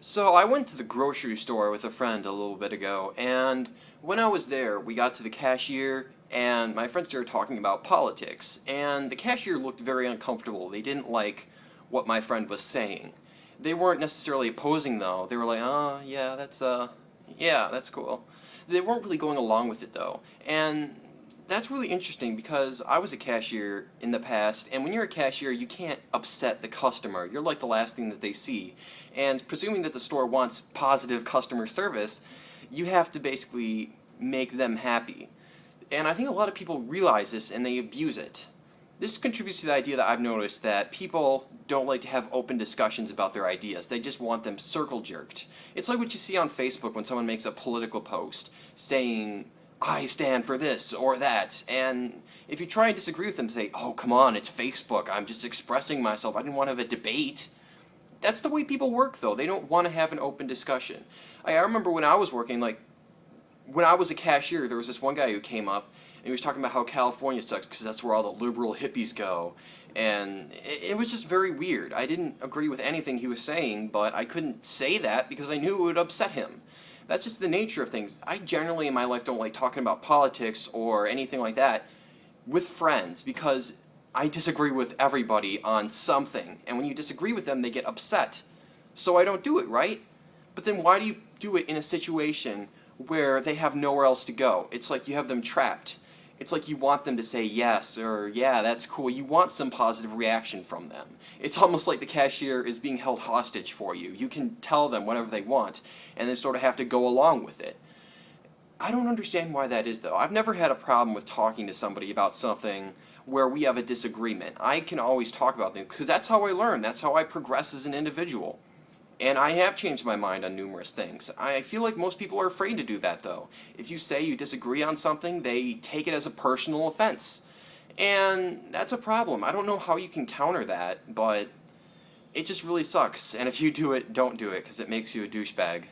So I went to the grocery store with a friend a little bit ago, and when I was there, we got to the cashier, and my friends started talking about politics, and the cashier looked very uncomfortable. They didn't like what my friend was saying. They weren't necessarily opposing, though. They were like, "Oh, yeah, that's cool." They weren't really going along with it, though, and that's really interesting because I was a cashier in the past, and when you're a cashier, you can't upset the customer. You're like the last thing that they see. And presuming that the store wants positive customer service, you have to basically make them happy. And I think a lot of people realize this and they abuse it. This contributes to the idea that I've noticed that people don't like to have open discussions about their ideas. They just want them circle jerked. It's like what you see on Facebook when someone makes a political post saying, I stand for this or that, and if you try and disagree with them, say, oh, come on, it's Facebook, I'm just expressing myself, I didn't want to have a debate. That's the way people work, though. They don't want to have an open discussion. I remember when I was working, like, when I was a cashier, there was this one guy who came up, and he was talking about how California sucks, because that's where all the liberal hippies go, and it was just very weird. I didn't agree with anything he was saying, but I couldn't say that because I knew it would upset him. That's just the nature of things. I generally in my life don't like talking about politics or anything like that with friends because I disagree with everybody on something. And when you disagree with them, they get upset. So I don't do it, right? But then why do you do it in a situation where they have nowhere else to go? It's like you have them trapped. It's like you want them to say yes or yeah, that's cool. You want some positive reaction from them. It's almost like the cashier is being held hostage for you. You can tell them whatever they want and they sort of have to go along with it. I don't understand why that is, though. I've never had a problem with talking to somebody about something where we have a disagreement. I can always talk about things because that's how I learn. That's how I progress as an individual. And I have changed my mind on numerous things. I feel like most people are afraid to do that, though. If you say you disagree on something, they take it as a personal offense. And that's a problem. I don't know how you can counter that, but it just really sucks. And if you do it, don't do it, because it makes you a douchebag.